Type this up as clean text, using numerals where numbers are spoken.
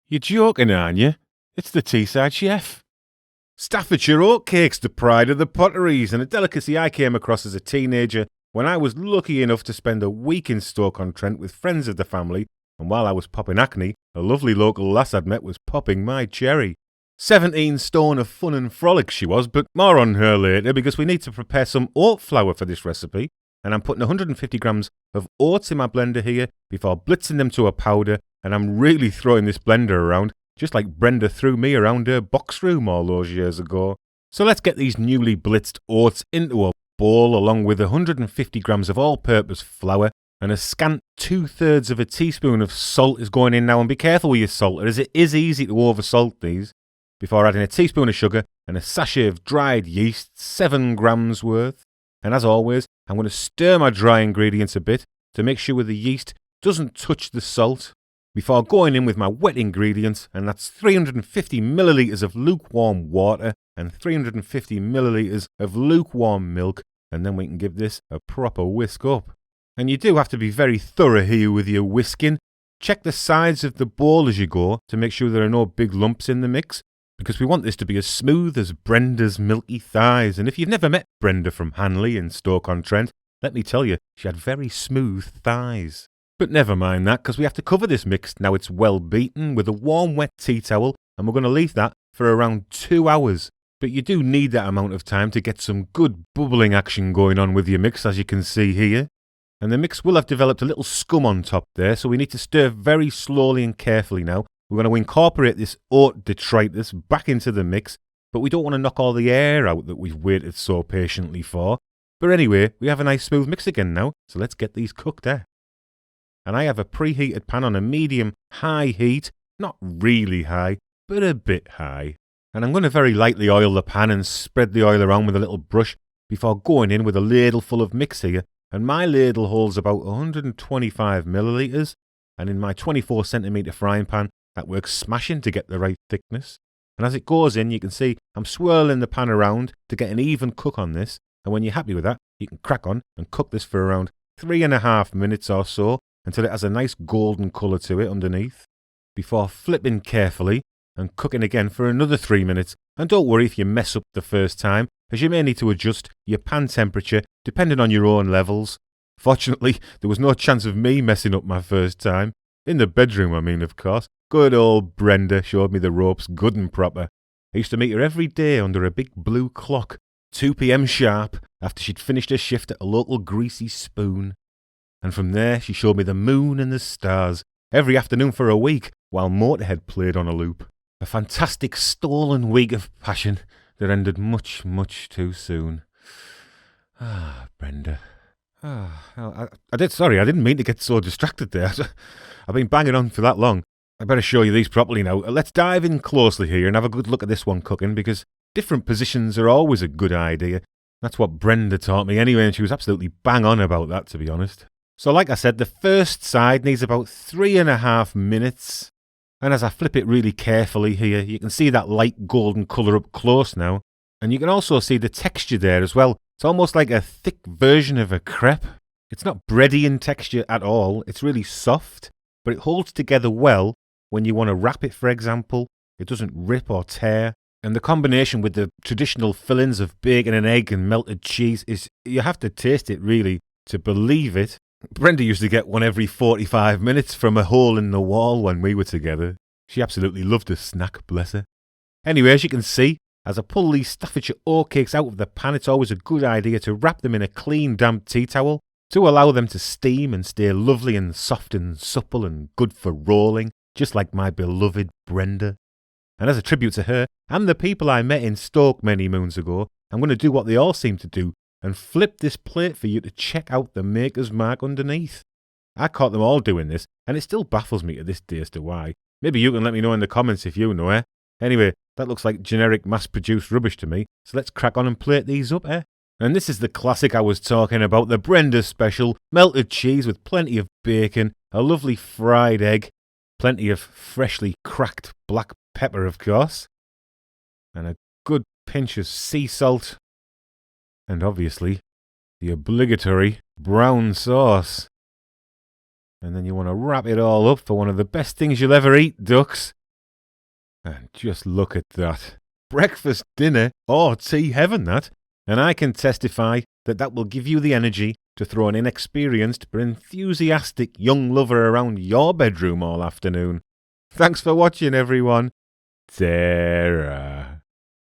You're joking, aren't you? It's the Teesside chef. Staffordshire Oatcakes, the pride of the potteries, and a delicacy I came across as a teenager when I was lucky enough to spend a week in Stoke-on-Trent with friends of the family, and while I was popping acne, a lovely local lass I'd met was popping my cherry. 17 stone of fun and frolic she was, but more on her later because we need to prepare some oat flour for this recipe, and I'm putting 150 grams of oats in my blender here before blitzing them to a powder, and I'm really throwing this blender around, just like Brenda threw me around her box room all those years ago. So let's get these newly blitzed oats into a bowl along with 150 grams of all-purpose flour, and a scant 2/3 of a teaspoon of salt is going in now, and be careful with your salt as it is easy to oversalt these, before adding a teaspoon of sugar and a sachet of dried yeast, 7 grams worth. And as always, I'm going to stir my dry ingredients a bit to make sure the yeast doesn't touch the salt, before going in with my wet ingredients, and that's 350 millilitres of lukewarm water and 350 millilitres of lukewarm milk, and then we can give this a proper whisk up. And you do have to be very thorough here with your whisking. Check the sides of the bowl as you go to make sure there are no big lumps in the mix, because we want this to be as smooth as Brenda's milky thighs. And if you've never met Brenda from Hanley in Stoke-on-Trent, let me tell you, she had very smooth thighs. But never mind that, because we have to cover this mix, now it's well beaten, with a warm wet tea towel, and we're going to leave that for around 2 hours. But you do need that amount of time to get some good bubbling action going on with your mix, as you can see here. And the mix will have developed a little scum on top there, so we need to stir very slowly and carefully now. We're going to incorporate this oat detritus back into the mix, but we don't want to knock all the air out that we've waited so patiently for. But anyway, we have a nice smooth mix again now, so let's get these cooked there. And I have a preheated pan on a medium-high heat, not really high, but a bit high. And I'm going to very lightly oil the pan and spread the oil around with a little brush before going in with a ladle full of mix here. And my ladle holds about 125 millilitres, and in my 24cm frying pan, that works smashing to get the right thickness. And as it goes in, you can see I'm swirling the pan around to get an even cook on this. And when you're happy with that, you can crack on and cook this for around 3.5 minutes or so, until it has a nice golden colour to it underneath, before flipping carefully and cooking again for another 3 minutes. And don't worry if you mess up the first time, as you may need to adjust your pan temperature depending on your own levels. Fortunately, there was no chance of me messing up my first time. In the bedroom, I mean, of course. Good old Brenda showed me the ropes good and proper. I used to meet her every day under a big blue clock, 2 p.m. sharp, after she'd finished her shift at a local greasy spoon. And from there she showed me the moon and the stars every afternoon for a week while Motorhead played on a loop. A fantastic stolen week of passion that ended much, much too soon. Ah, Brenda. I didn't mean to get so distracted there. I've been banging on for that long. I better show you these properly now. Let's dive in closely here and have a good look at this one cooking, because different positions are always a good idea. That's what Brenda taught me anyway, and she was absolutely bang on about that, to be honest. So like I said, the first side needs about 3.5 minutes. And as I flip it really carefully here, you can see that light golden colour up close now. And you can also see the texture there as well. It's almost like a thick version of a crepe. It's not bready in texture at all. It's really soft, but it holds together well when you want to wrap it, for example. It doesn't rip or tear. And the combination with the traditional fillings of bacon and egg and melted cheese is, you have to taste it really to believe it. Brenda used to get one every 45 minutes from a hole in the wall when we were together. She absolutely loved a snack, bless her. Anyway, as you can see, as I pull these Staffordshire Oatcakes out of the pan, it's always a good idea to wrap them in a clean, damp tea towel to allow them to steam and stay lovely and soft and supple and good for rolling, just like my beloved Brenda. And as a tribute to her and the people I met in Stoke many moons ago, I'm going to do what they all seem to do and flip this plate for you to check out the maker's mark underneath. I caught them all doing this, and it still baffles me to this day as to why. Maybe you can let me know in the comments if you know, eh? Anyway, that looks like generic mass-produced rubbish to me, so let's crack on and plate these up, eh? And this is the classic I was talking about, the Brenda special, melted cheese with plenty of bacon, a lovely fried egg, plenty of freshly cracked black pepper, of course, and a good pinch of sea salt, and obviously the obligatory brown sauce. And then you want to wrap it all up for one of the best things you'll ever eat, ducks. And just look at that. Breakfast, dinner, or tea heaven, that. And I can testify that that will give you the energy to throw an inexperienced but enthusiastic young lover around your bedroom all afternoon. Thanks for watching, everyone. Ta-ra.